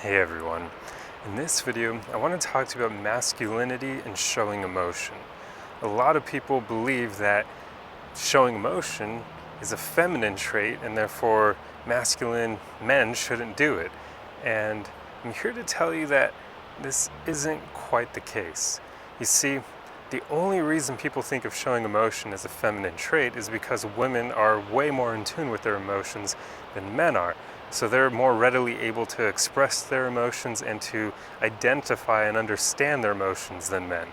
Hey everyone. In this video, I want to talk to you about masculinity and showing emotion. A lot of people believe that showing emotion is a feminine trait and therefore masculine men shouldn't do it. And I'm here to tell you that this isn't quite the case. You see, the only reason people think of showing emotion as a feminine trait is because women are way more in tune with their emotions than men are. So they're more readily able to express their emotions and to identify and understand their emotions than men.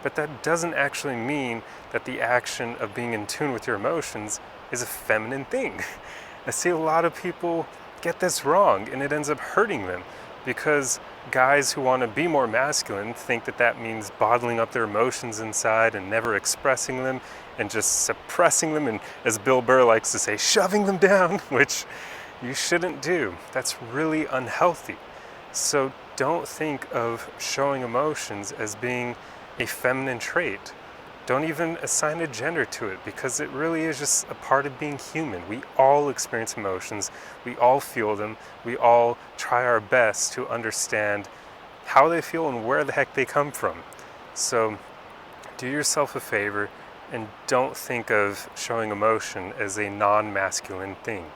But that doesn't actually mean that the action of being in tune with your emotions is a feminine thing. I see a lot of people get this wrong and it ends up hurting them because guys who want to be more masculine think that that means bottling up their emotions inside and never expressing them and just suppressing them and, as Bill Burr likes to say, shoving them down, which you shouldn't do. That's really unhealthy. So don't think of showing emotions as being a feminine trait. Don't even assign a gender to it because it really is just a part of being human. We all experience emotions. We all feel them. We all try our best to understand how they feel and where the heck they come from. So do yourself a favor and don't think of showing emotion as a non-masculine thing.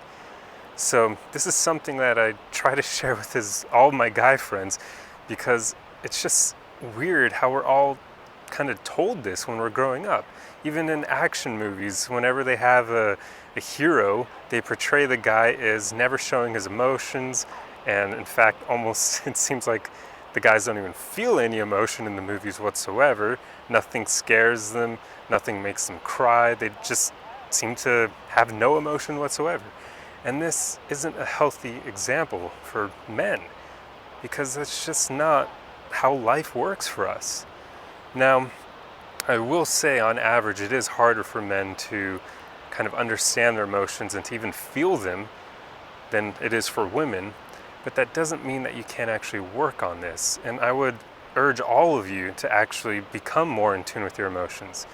So this is something that I try to share with all my guy friends because it's just weird how we're all kind of told this when we're growing up. Even in action movies, whenever they have a hero, they portray the guy as never showing his emotions, and in fact almost it seems like the guys don't even feel any emotion in the movies whatsoever. Nothing scares them, nothing makes them cry, they just seem to have no emotion whatsoever. And this isn't a healthy example for men because that's just not how life works for us. Now, I will say on average it is harder for men to kind of understand their emotions and to even feel them than it is for women, but that doesn't mean that you can't actually work on this. And I would urge all of you to actually become more in tune with your emotions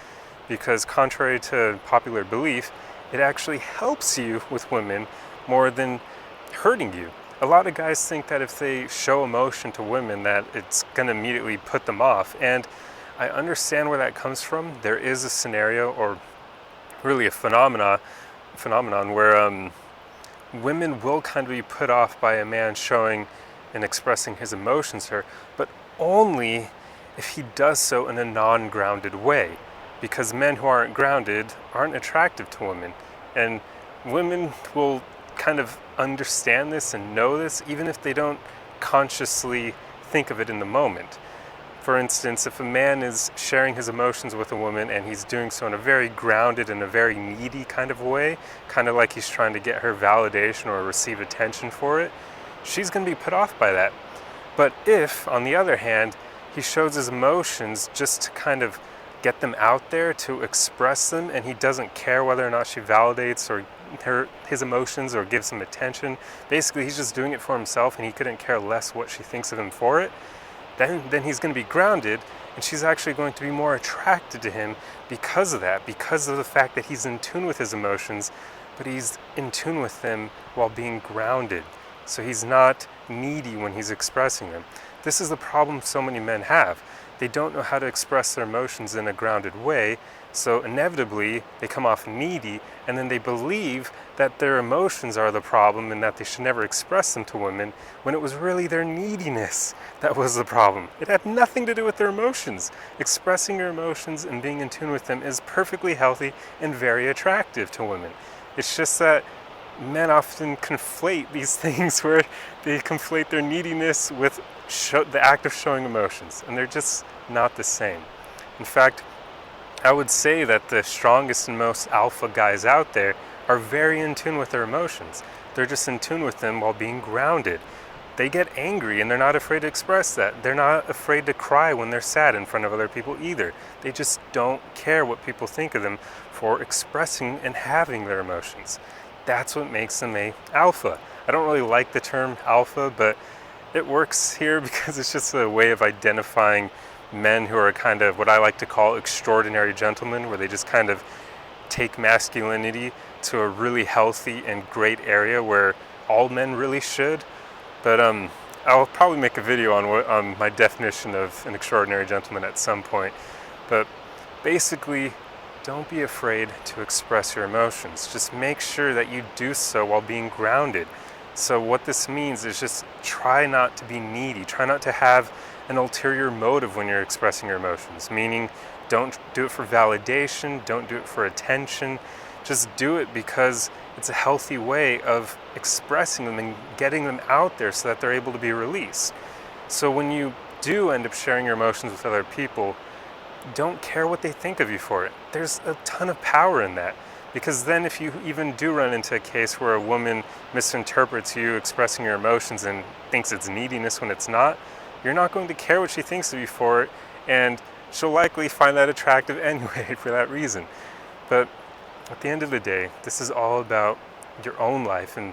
because contrary to popular belief, it actually helps you with women more than hurting you. A lot of guys think that if they show emotion to women that it's going to immediately put them off, and I understand where that comes from. There is a scenario, or really a phenomenon where women will kind of be put off by a man showing and expressing his emotions to her, but only if he does so in a non-grounded way, because men who aren't grounded aren't attractive to women, and women will kind of understand this and know this even if they don't consciously think of it in the moment. For instance, if a man is sharing his emotions with a woman and he's doing so in a very grounded and a very needy kind of way, kind of like he's trying to get her validation or receive attention for it, she's going to be put off by that. But if, on the other hand, he shows his emotions just to kind of get them out there, to express them, and he doesn't care whether or not she validates or his emotions or gives him attention. Basically, he's just doing it for himself and he couldn't care less what she thinks of him for it. Then he's going to be grounded and she's actually going to be more attracted to him because of that, because of the fact that he's in tune with his emotions, but he's in tune with them while being grounded. So he's not needy when he's expressing them. This is the problem so many men have. They don't know how to express their emotions in a grounded way, so inevitably they come off needy, and then they believe that their emotions are the problem and that they should never express them to women, when it was really their neediness that was the problem. It had nothing to do with their emotions. Expressing your emotions and being in tune with them is perfectly healthy and very attractive to women. It's just that men often conflate these things where they conflate their neediness with the act of showing emotions, and they're just not the same. In fact, I would say that the strongest and most alpha guys out there are very in tune with their emotions. They're just in tune with them while being grounded. They get angry and they're not afraid to express that. They're not afraid to cry when they're sad in front of other people either. They just don't care what people think of them for expressing and having their emotions. That's what makes them a alpha. I don't really like the term alpha, but it works here because it's just a way of identifying men who are kind of what I like to call extraordinary gentlemen, where they just kind of take masculinity to a really healthy and great area where all men really should. But I'll probably make a video on my definition of an extraordinary gentleman at some point, but basically, don't be afraid to express your emotions. Just make sure that you do so while being grounded. So what this means is just try not to be needy. Try not to have an ulterior motive when you're expressing your emotions, meaning don't do it for validation, don't do it for attention. Just do it because it's a healthy way of expressing them and getting them out there so that they're able to be released. So when you do end up sharing your emotions with other people, don't care what they think of you for it. There's a ton of power in that, because then if you even do run into a case where a woman misinterprets you expressing your emotions and thinks it's neediness when it's not, you're not going to care what she thinks of you for it, and she'll likely find that attractive anyway for that reason. But at the end of the day, this is all about your own life and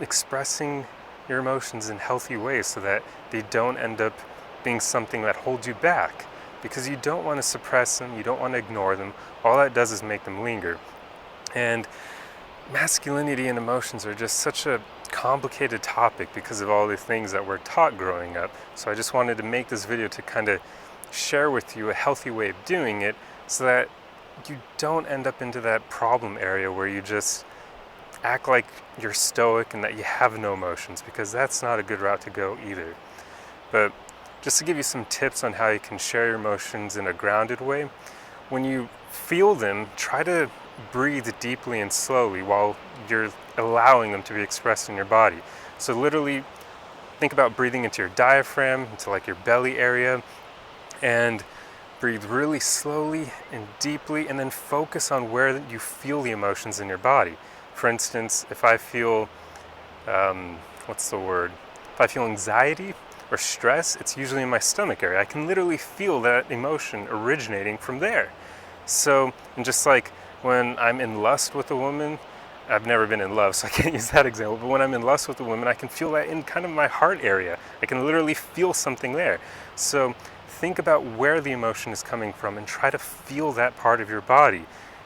expressing your emotions in healthy ways so that they don't end up being something that holds you back. Because you don't want to suppress them, you don't want to ignore them. All that does is make them linger. And masculinity and emotions are just such a complicated topic because of all the things that we're taught growing up. So I just wanted to make this video to kind of share with you a healthy way of doing it so that you don't end up into that problem area where you just act like you're stoic and that you have no emotions, because that's not a good route to go either. But just to give you some tips on how you can share your emotions in a grounded way, when you feel them, try to breathe deeply and slowly while you're allowing them to be expressed in your body. So literally think about breathing into your diaphragm, into like your belly area, and breathe really slowly and deeply, and then focus on where you feel the emotions in your body. For instance, if I feel, If I feel anxiety or stress, it's usually in my stomach area. I can literally feel that emotion originating from there. So, and just like when I'm in lust with a woman, I've never been in love, so I can't use that example, but when I'm in lust with a woman, I can feel that in kind of my heart area. I can literally feel something there. So think about where the emotion is coming from and try to feel that part of your body.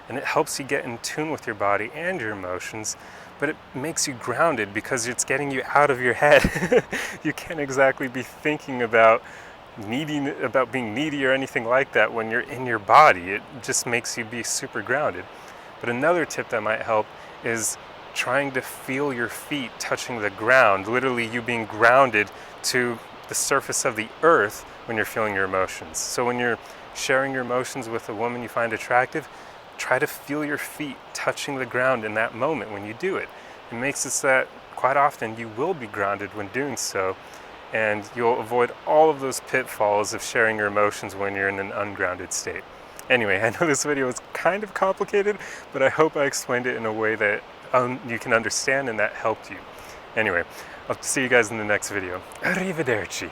And it helps you get in tune with your body and your emotions, but it makes you grounded because it's getting you out of your head. You can't exactly be thinking about being needy or anything like that when you're in your body. It just makes you be super grounded. But another tip that might help is trying to feel your feet touching the ground, literally you being grounded to the surface of the earth when you're feeling your emotions. So when you're sharing your emotions with a woman you find attractive, try to feel your feet touching the ground in that moment when you do it. It makes it so that quite often you will be grounded when doing so, and you'll avoid all of those pitfalls of sharing your emotions when you're in an ungrounded state. Anyway, I know this video is kind of complicated, but I hope I explained it in a way that you can understand and that helped you. Anyway, I'll see you guys in the next video. Arrivederci.